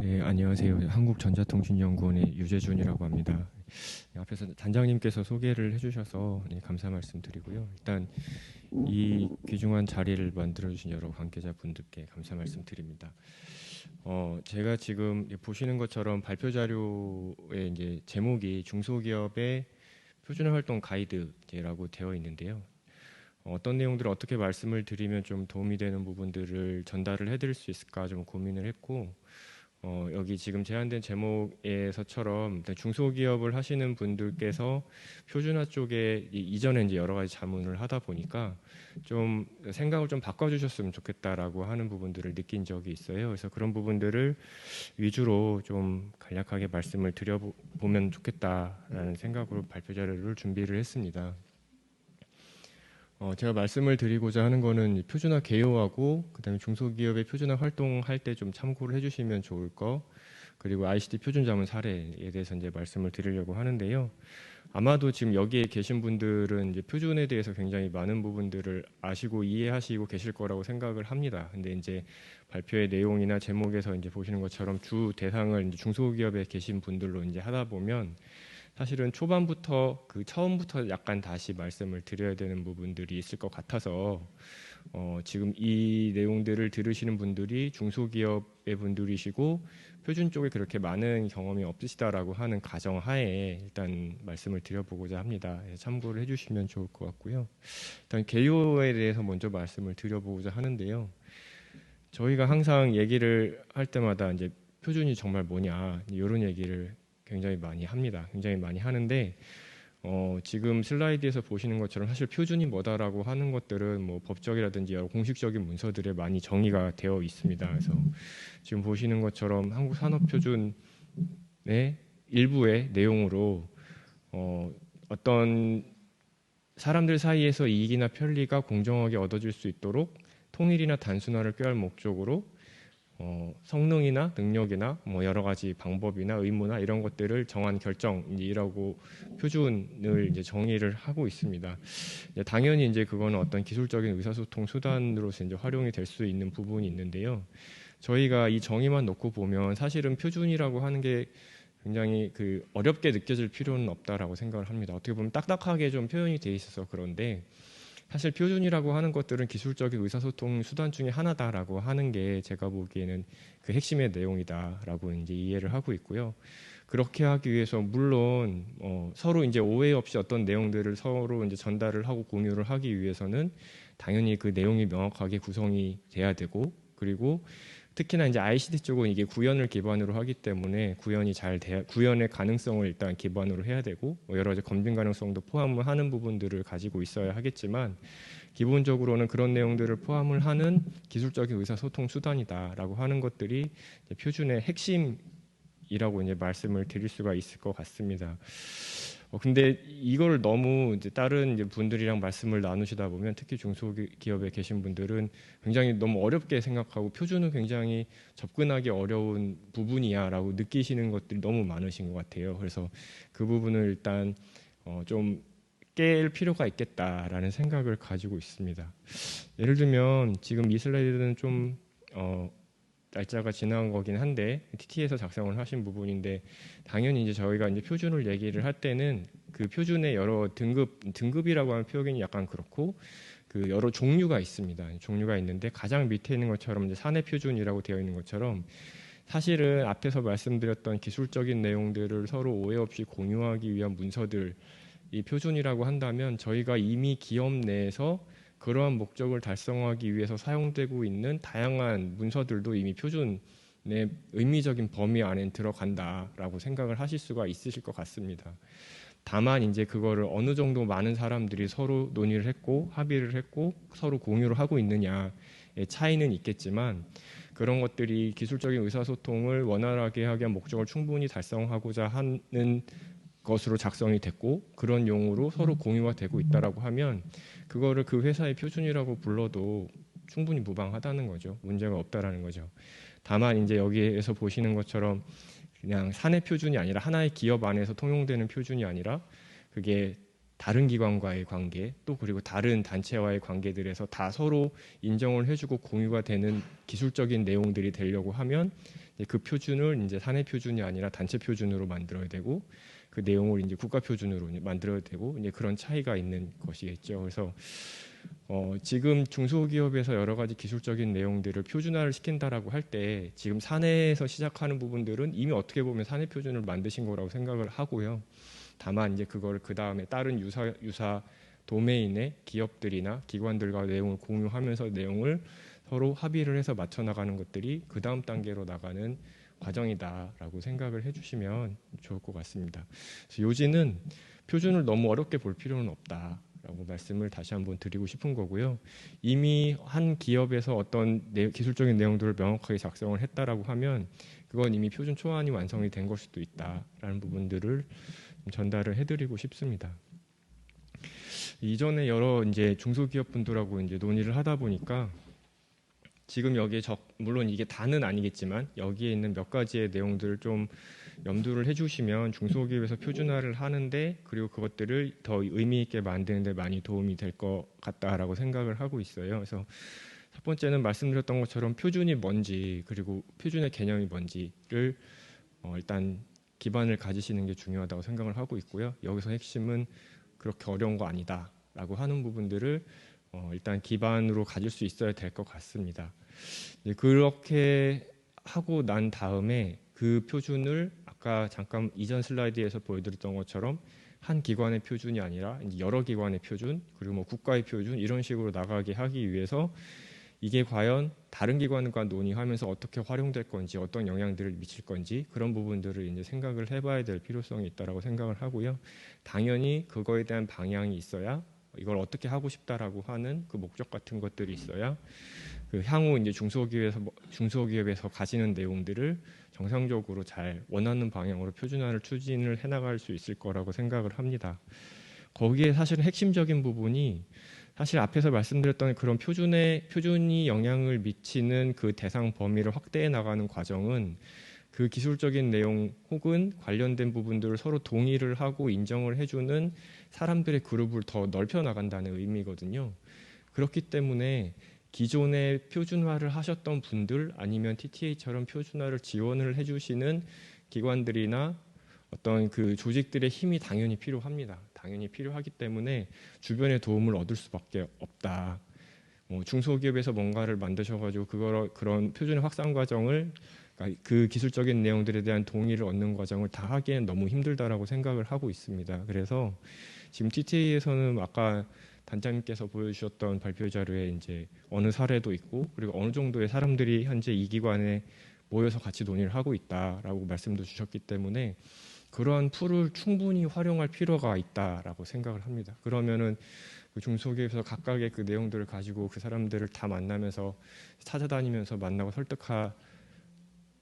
네, 안녕하세요. 한국전자통신연구원의 유재준이라고 합니다. 앞에서 단장님께서 소개를 해주셔서 감사 말씀드리고요. 일단 이 귀중한 자리를 만들어주신 여러 관계자분들께 감사 말씀드립니다. 제가 지금 보시는 것처럼 발표 자료의 이제 제목이 중소기업의 표준화 활동 가이드라고 되어 있는데요. 어떤 내용들을 어떻게 말씀을 드리면 좀 도움이 되는 부분들을 전달을 해드릴 수 있을까 좀 고민을 했고, 여기 지금 제안된 제목에서처럼 중소기업을 하시는 분들께서 표준화 쪽에 이전에 이제 여러 가지 자문을 하다 보니까 좀 생각을 좀 바꿔주셨으면 좋겠다라고 하는 부분들을 느낀 적이 있어요. 그래서 그런 부분들을 위주로 좀 간략하게 말씀을 드려보면 좋겠다라는 생각으로 발표 자료를 준비를 했습니다. 제가 말씀을 드리고자 하는 거는 표준화 개요하고 그다음에 중소기업의 표준화 활동할 때 좀 참고를 해주시면 좋을 거, 그리고 ICT 표준 자문 사례에 대해서 이제 말씀을 드리려고 하는데요. 아마도 지금 여기에 계신 분들은 이제 표준에 대해서 굉장히 많은 부분들을 아시고 이해하시고 계실 거라고 생각을 합니다. 근데 이제 발표의 내용이나 제목에서 이제 보시는 것처럼 주 대상을 이제 중소기업에 계신 분들로 이제 하다 보면 사실은 초반부터 처음부터 약간 다시 말씀을 드려야 되는 부분들이 있을 것 같아서 지금 이 내용들을 들으시는 분들이 중소기업의 분들이시고 표준 쪽에 그렇게 많은 경험이 없으시다라고 하는 가정하에 일단 말씀을 드려보고자 합니다. 참고를 해주시면 좋을 것 같고요. 일단 개요에 대해서 먼저 말씀을 드려보고자 하는데요. 저희가 항상 얘기를 할 때마다 이제 표준이 정말 뭐냐 이런 얘기를 굉장히 많이 합니다. 굉장히 많이 하는데 지금 슬라이드에서 보시는 것처럼 사실 표준이 뭐다라고 하는 것들은 뭐 법적이라든지 여러 공식적인 문서들에 많이 정의가 되어 있습니다. 그래서 지금 보시는 것처럼 한국산업표준의 일부의 내용으로 어떤 사람들 사이에서 이익이나 편리가 공정하게 얻어질 수 있도록 통일이나 단순화를 꾀할 목적으로 성능이나 능력이나 뭐 여러 가지 방법이나 의무나 이런 것들을 정한 결정이라고 표준을 이제 정의를 하고 있습니다. 당연히 이제 그거는 어떤 기술적인 의사소통 수단으로서 이제 활용이 될 수 있는 부분이 있는데요. 저희가 이 정의만 놓고 보면 사실은 표준이라고 하는 게 굉장히 어렵게 느껴질 필요는 없다라고 생각을 합니다. 어떻게 보면 딱딱하게 좀 표현이 돼 있어서 그런데 사실 표준이라고 하는 것들은 기술적인 의사소통 수단 중에 하나다라고 하는 게 제가 보기에는 그 핵심의 내용이다라고 이제 이해를 하고 있고요. 그렇게 하기 위해서 물론 서로 이제 오해 없이 어떤 내용들을 서로 이제 전달을 하고 공유를 하기 위해서는 당연히 그 내용이 명확하게 구성이 돼야 되고, 그리고 특히나 이제 ICT 쪽은 이게 구현을 기반으로 하기 때문에 구현의 가능성을 일단 기반으로 해야 되고 여러 가지 검증 가능성도 포함을 하는 부분들을 가지고 있어야 하겠지만 기본적으로는 그런 내용들을 포함을 하는 기술적인 의사소통 수단이다라고 하는 것들이 표준의 핵심이라고 이제 말씀을 드릴 수가 있을 것 같습니다. 근데 이걸 너무 이제 다른 이제 분들이랑 말씀을 나누시다 보면 특히 중소기업에 계신 분들은 굉장히 너무 어렵게 생각하고 표준은 굉장히 접근하기 어려운 부분이야라고 느끼시는 것들이 너무 많으신 것 같아요. 그래서 그 부분을 일단 좀 깰 필요가 있겠다라는 생각을 가지고 있습니다. 예를 들면 지금 이 슬라이드는 좀 날짜가 지난 거긴 한데 TT에서 작성을 하신 부분인데 당연히 이제 저희가 이제 표준을 얘기를 할 때는 그 표준의 여러 등급이라고 하는 표현이 약간 그렇고 그 여러 종류가 있습니다. 종류가 있는데 가장 밑에 있는 것처럼 이제 사내 표준이라고 되어 있는 것처럼 사실은 앞에서 말씀드렸던 기술적인 내용들을 서로 오해 없이 공유하기 위한 문서들, 이 표준이라고 한다면 저희가 이미 기업 내에서 그러한 목적을 달성하기 위해서 사용되고 있는 다양한 문서들도 이미 표준의 의미적인 범위 안에 들어간다라고 생각을 하실 수가 있으실 것 같습니다. 다만 이제 그거를 어느 정도 많은 사람들이 서로 논의를 했고 합의를 했고 서로 공유를 하고 있느냐의 차이는 있겠지만 그런 것들이 기술적인 의사소통을 원활하게 하기 위한 목적을 충분히 달성하고자 하는 것으로 작성이 됐고 그런 용어로 서로 공유가 되고 있다라고 하면 그거를 그 회사의 표준이라고 불러도 충분히 무방하다는 거죠. 문제가 없다라는 거죠. 다만 이제 여기에서 보시는 것처럼 그냥 사내 표준이 아니라 하나의 기업 안에서 통용되는 표준이 아니라 그게 다른 기관과의 관계 또 그리고 다른 단체와의 관계들에서 다 서로 인정을 해주고 공유가 되는 기술적인 내용들이 되려고 하면 그 표준을 이제 사내 표준이 아니라 단체 표준으로 만들어야 되고 그 내용을 이제 국가 표준으로 만들어야 되고 이제 그런 차이가 있는 것이겠죠. 그래서 지금 중소기업에서 여러 가지 기술적인 내용들을 표준화를 시킨다라고 할 때 지금 사내에서 시작하는 부분들은 이미 어떻게 보면 사내 표준을 만드신 거라고 생각을 하고요. 다만 이제 그걸 그 다음에 다른 유사 도메인의 기업들이나 기관들과 내용을 공유하면서 내용을 서로 합의를 해서 맞춰 나가는 것들이 그 다음 단계로 나가는 과정이다라고 생각을 해주시면 좋을 것 같습니다. 그래서 요지는 표준을 너무 어렵게 볼 필요는 없다라고 말씀을 다시 한번 드리고 싶은 거고요. 이미 한 기업에서 어떤 기술적인 내용들을 명확하게 작성을 했다라고 하면 그건 이미 표준 초안이 완성이 된 걸 수도 있다라는 부분들을 전달을 해드리고 싶습니다. 이전에 여러 이제 중소기업 분들하고 이제 논의를 하다 보니까 지금 여기에 물론 이게 다는 아니겠지만 여기에 있는 몇 가지의 내용들을 좀 염두를 해주시면 중소기업에서 표준화를 하는데 그리고 그것들을 더 의미 있게 만드는데 많이 도움이 될 것 같다라고 생각을 하고 있어요. 그래서 첫 번째는 말씀드렸던 것처럼 표준이 뭔지 그리고 표준의 개념이 뭔지를 일단 기반을 가지시는 게 중요하다고 생각을 하고 있고요. 여기서 핵심은 그렇게 어려운 거 아니다라고 하는 부분들을 일단 기반으로 가질 수 있어야 될 것 같습니다. 그렇게 하고 난 다음에 그 표준을 아까 잠깐 이전 슬라이드에서 보여드렸던 것처럼 한 기관의 표준이 아니라 여러 기관의 표준 그리고 뭐 국가의 표준 이런 식으로 나가게 하기 위해서 이게 과연 다른 기관과 논의하면서 어떻게 활용될 건지 어떤 영향들을 미칠 건지 그런 부분들을 이제 생각을 해봐야 될 필요성이 있다라고 생각을 하고요. 당연히 그거에 대한 방향이 있어야 이걸 어떻게 하고 싶다라고 하는 그 목적 같은 것들이 있어야 그 향후 이제 중소기업에서 가지는 내용들을 정상적으로 잘 원하는 방향으로 표준화를 추진을 해나갈 수 있을 거라고 생각을 합니다. 거기에 사실은 핵심적인 부분이 사실 앞에서 말씀드렸던 그런 표준이 영향을 미치는 그 대상 범위를 확대해 나가는 과정은 그 기술적인 내용 혹은 관련된 부분들을 서로 동의를 하고 인정을 해주는 사람들의 그룹을 더 넓혀 나간다는 의미거든요. 그렇기 때문에 기존에 표준화를 하셨던 분들 아니면 TTA처럼 표준화를 지원을 해주시는 기관들이나 어떤 그 조직들의 힘이 당연히 필요합니다. 당연히 필요하기 때문에 주변의 도움을 얻을 수밖에 없다. 중소기업에서 뭔가를 만드셔가지고 그런 표준의 확산 과정을 그러니까 그 기술적인 내용들에 대한 동의를 얻는 과정을 다 하기엔 너무 힘들다라고 생각을 하고 있습니다. 그래서 지금 TTA에서는 아까 단장님께서 보여주셨던 발표 자료에 이제 어느 사례도 있고 그리고 어느 정도의 사람들이 현재 이 기관에 모여서 같이 논의를 하고 있다라고 말씀도 주셨기 때문에 그러한 풀을 충분히 활용할 필요가 있다라고 생각을 합니다. 그러면은 그 중소기업에서 각각의 그 내용들을 가지고 그 사람들을 다 만나면서 찾아다니면서 만나고 설득할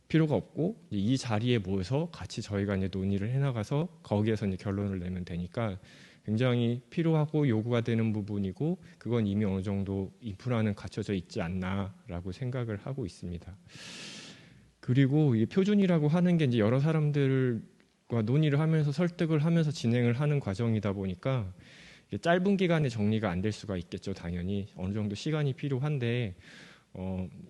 필요가 없고 이 자리에 모여서 같이 저희가 이제 논의를 해나가서 거기에서 이제 결론을 내면 되니까 굉장히 필요하고 요구가 되는 부분이고 그건 이미 어느 정도 인프라는 갖춰져 있지 않나라고 생각을 하고 있습니다. 그리고 이 표준이라고 하는 게 이제 여러 사람들과 논의를 하면서 설득을 하면서 진행을 하는 과정이다 보니까 짧은 기간에 정리가 안 될 수가 있겠죠. 당연히 어느 정도 시간이 필요한데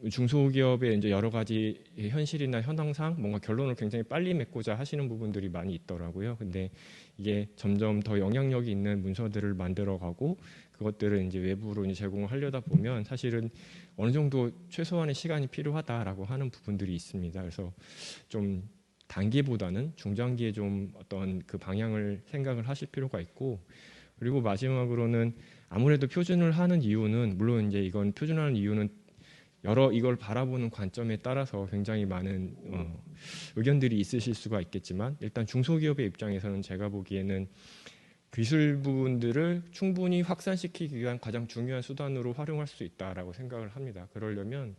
중소기업의 이제 여러 가지 현실이나 현황상 뭔가 결론을 굉장히 빨리 맺고자 하시는 부분들이 많이 있더라고요. 근데 이게 점점 더 영향력이 있는 문서들을 만들어가고 그것들을 이제 외부로 이제 제공을 하려다 보면 사실은 어느 정도 최소한의 시간이 필요하다라고 하는 부분들이 있습니다. 그래서 좀 단기보다는 중장기에 좀 어떤 그 방향을 생각을 하실 필요가 있고 그리고 마지막으로는 아무래도 표준을 하는 이유는 물론 이제 이건 표준화하는 이유는 이걸 바라보는 관점에 따라서 굉장히 많은 의견들이 있으실 수가 있겠지만 일단 중소기업의 입장에서는 제가 보기에는 기술 부분들을 충분히 확산시키기 위한 가장 중요한 수단으로 활용할 수 있다라고 생각을 합니다. 그러려면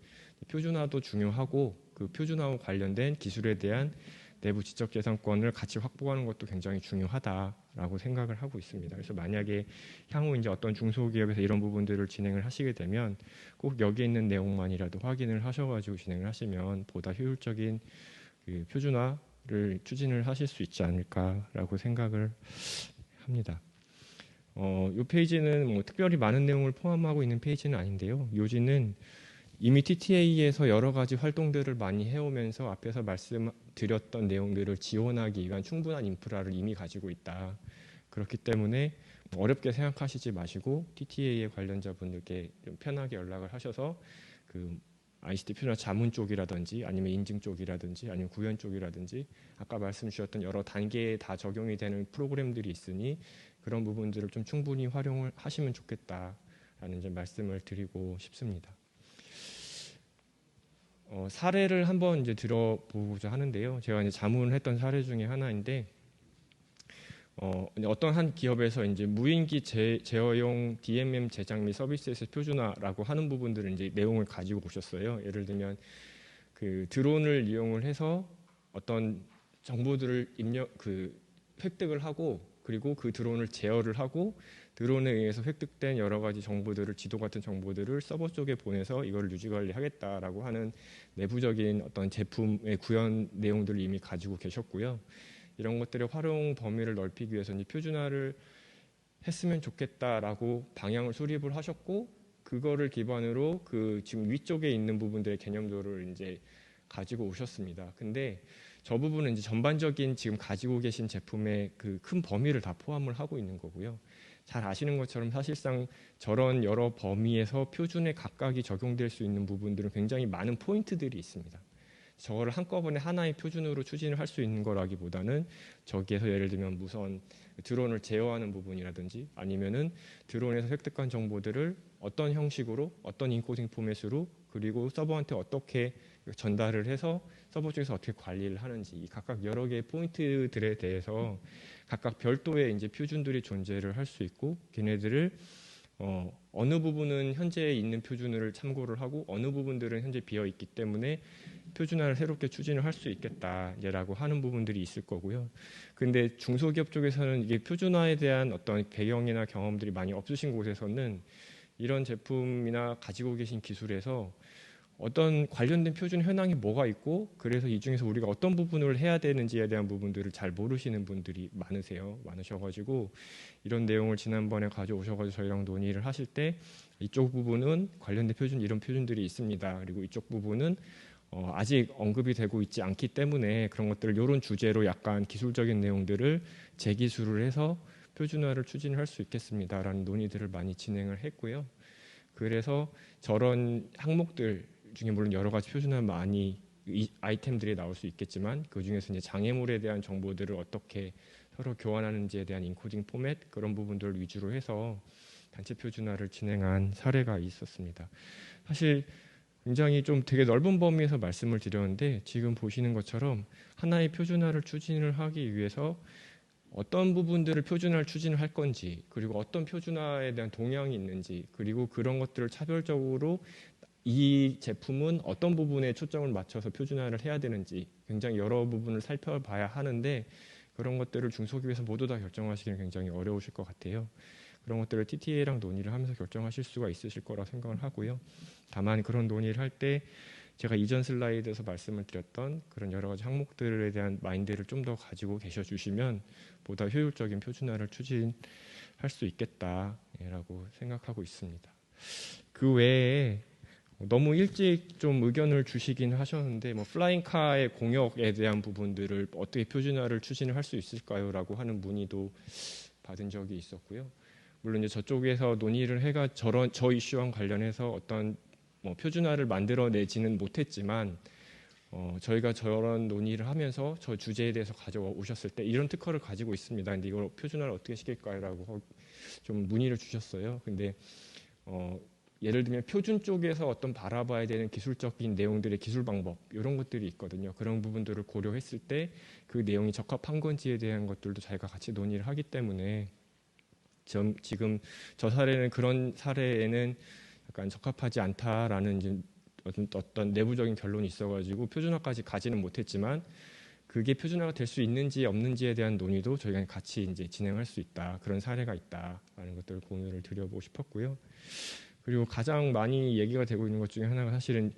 표준화도 중요하고 그 표준화와 관련된 기술에 대한 내부 지적재산권을 같이 확보하는 것도 굉장히 중요하다라고 생각을 하고 있습니다. 그래서 만약에 향후 이제 어떤 중소기업에서 이런 부분들을 진행을 하시게 되면 꼭 여기 있는 내용만이라도 확인을 하셔가지고 진행을 하시면 보다 효율적인 그 표준화를 추진을 하실 수 있지 않을까라고 생각을 합니다. 이 페이지는 뭐 특별히 많은 내용을 포함하고 있는 페이지는 아닌데요. 요지는 이미 TTA에서 여러 가지 활동들을 많이 해오면서 앞에서 말씀드렸던 내용들을 지원하기 위한 충분한 인프라를 이미 가지고 있다. 그렇기 때문에 어렵게 생각하시지 마시고 TTA에 관련자분들께 좀 편하게 연락을 하셔서 그 ICT 표준화 자문 쪽이라든지 아니면 인증 쪽이라든지 아니면 구현 쪽이라든지 아까 말씀 주셨던 여러 단계에 다 적용이 되는 프로그램들이 있으니 그런 부분들을 좀 충분히 활용을 하시면 좋겠다라는 이제 말씀을 드리고 싶습니다. 사례를 한번 이제 들어보고자 하는데요. 제가 이제 자문을 했던 사례 중에 하나인데 어떤 한 기업에서 이제 무인기 제어용 DMM 제작 및 서비스에서 표준화라고 하는 부분들을 이제 내용을 가지고 오셨어요. 예를 들면 그 드론을 이용을 해서 어떤 정보들을 획득을 하고 그리고 그 드론을 제어를 하고 드론에 의해서 획득된 여러 가지 정보들을 지도 같은 정보들을 서버 쪽에 보내서 이걸 유지 관리하겠다라고 하는 내부적인 어떤 제품의 구현 내용들을 이미 가지고 계셨고요. 이런 것들의 활용 범위를 넓히기 위해서 이제 표준화를 했으면 좋겠다라고 방향을 수립을 하셨고 그거를 기반으로 그 지금 위쪽에 있는 부분들의 개념들을 이제 가지고 오셨습니다. 근데 저 부분은 이제 전반적인 지금 가지고 계신 제품의 그 큰 범위를 다 포함을 하고 있는 거고요. 잘 아시는 것처럼 사실상 저런 여러 범위에서 표준에 각각이 적용될 수 있는 부분들은 굉장히 많은 포인트들이 있습니다. 저거를 한꺼번에 하나의 표준으로 추진을 할 수 있는 거라기보다는 저기에서 예를 들면 무선 드론을 제어하는 부분이라든지 아니면은 드론에서 획득한 정보들을 어떤 형식으로 어떤 인코딩 포맷으로 그리고 서버한테 어떻게 전달을 해서 서버 쪽에서 어떻게 관리를 하는지 이 각각 여러 개의 포인트들에 대해서 각각 별도의 이제 표준들이 존재를 할 수 있고 걔네들을 어느 부분은 현재 있는 표준을 참고를 하고 어느 부분들은 현재 비어 있기 때문에 표준화를 새롭게 추진을 할 수 있겠다라고 하는 부분들이 있을 거고요. 근데 중소기업 쪽에서는 이게 표준화에 대한 어떤 배경이나 경험들이 많이 없으신 곳에서는 이런 제품이나 가지고 계신 기술에서 어떤 관련된 표준 현황이 뭐가 있고 그래서 이 중에서 우리가 어떤 부분을 해야 되는지에 대한 부분들을 잘 모르시는 분들이 많으셔가지고 이런 내용을 지난번에 가져오셔가지고 저희랑 논의를 하실 때 이쪽 부분은 관련된 표준 이런 표준들이 있습니다. 그리고 이쪽 부분은 아직 언급이 되고 있지 않기 때문에 그런 것들을 이런 주제로 약간 기술적인 내용들을 재기술을 해서 표준화를 추진할 수 있겠습니다라는 논의들을 많이 진행을 했고요. 그래서 저런 항목들 중에 물론 여러 가지 표준화 많이 아이템들이 나올 수 있겠지만 그 중에서 이제 장애물에 대한 정보들을 어떻게 서로 교환하는지에 대한 인코딩 포맷 그런 부분들을 위주로 해서 단체 표준화를 진행한 사례가 있었습니다. 사실 굉장히 좀 되게 넓은 범위에서 말씀을 드렸는데 지금 보시는 것처럼 하나의 표준화를 추진을 하기 위해서 어떤 부분들을 표준화를 추진을 할 건지 그리고 어떤 표준화에 대한 동향이 있는지 그리고 그런 것들을 차별적으로 이 제품은 어떤 부분에 초점을 맞춰서 표준화를 해야 되는지 굉장히 여러 부분을 살펴봐야 하는데 그런 것들을 중소기업에서 모두 다 결정하시기는 굉장히 어려우실 것 같아요. 그런 것들을 TTA랑 논의를 하면서 결정하실 수가 있으실 거라 생각을 하고요. 다만 그런 논의를 할 때 제가 이전 슬라이드에서 말씀을 드렸던 그런 여러 가지 항목들에 대한 마인드를 좀 더 가지고 계셔 주시면 보다 효율적인 표준화를 추진할 수 있겠다라고 생각하고 있습니다. 그 외에 너무 일찍 좀 의견을 주시긴 하셨는데 뭐 플라잉카의 공역에 대한 부분들을 어떻게 표준화를 추진을 할 수 있을까요? 라고 하는 문의도 받은 적이 있었고요. 물론 이제 저쪽에서 논의를 해가 저 이슈와 관련해서 어떤 뭐 표준화를 만들어내지는 못했지만 저희가 저런 논의를 하면서 저 주제에 대해서 가져오셨을 때 이런 특허를 가지고 있습니다. 근데 이걸 표준화를 어떻게 시킬까요?라고 좀 문의를 주셨어요. 근데 예를 들면 표준 쪽에서 어떤 바라봐야 되는 기술적인 내용들의 기술 방법 이런 것들이 있거든요. 그런 부분들을 고려했을 때 그 내용이 적합한 건지에 대한 것들도 저희가 같이 논의를 하기 때문에 지금 저 사례는 그런 사례에는 약간 적합하지 않다라는 이제 어떤 내부적인 결론이 있어가지고 표준화까지 가지는 못했지만 그게 표준화가 될 수 있는지 없는지에 대한 논의도 저희가 같이 이제 진행할 수 있다 그런 사례가 있다라는 것들을 공유를 드려보고 싶었고요. 그리고 가장 많이 얘기가 되고 있는 것 중에 하나가 사실은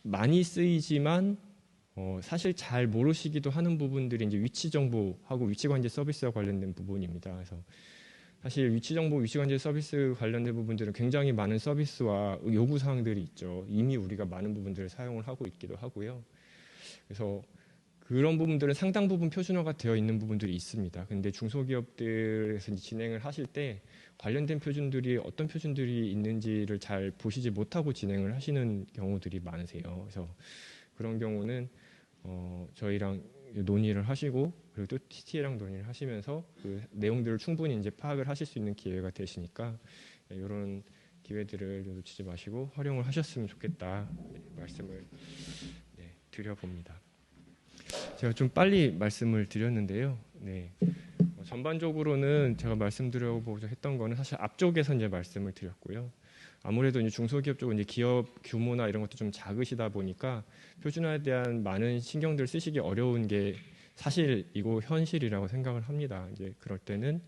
많이 쓰이지만 사실 잘 모르시기도 하는 부분들이 이제 위치 정보하고 위치 관제 서비스와 관련된 부분입니다. 그래서 사실 위치정보, 위치관제 서비스 관련된 부분들은 굉장히 많은 서비스와 요구 사항들이 있죠. 이미 우리가 많은 부분들을 사용을 하고 있기도 하고요. 그래서 그런 부분들은 상당 부분 표준화가 되어 있는 부분들이 있습니다. 근데 중소기업들에서 진행을 하실 때 관련된 표준들이 어떤 표준들이 있는지를 잘 보시지 못하고 진행을 하시는 경우들이 많으세요. 그래서 그런 경우는 저희랑 논의를 하시고 그리고 또 TTA랑 논의를 하시면서 그 내용들을 충분히 이제 파악을 하실 수 있는 기회가 되시니까 이런 기회들을 놓치지 마시고 활용을 하셨으면 좋겠다 말씀을 드려봅니다. 제가 좀 빨리 말씀을 드렸는데요. 네. 전반적으로는 제가 말씀드려보자 했던 거는 사실 앞쪽에서 이제 말씀을 드렸고요. 아무래도 이제 중소기업 쪽은 이제 기업 규모나 이런 것도 좀 작으시다 보니까 표준화에 대한 많은 신경들 쓰시기 어려운 게 사실이고 현실이라고 생각을 합니다. 이제 그럴 때는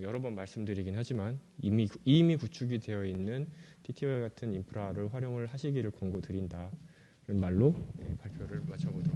여러 번 말씀드리긴 하지만 이미 구축이 되어 있는 TTO 같은 인프라를 활용을 하시기를 권고드린다. 그런 말로 발표를 마쳐보도록 하겠습니다.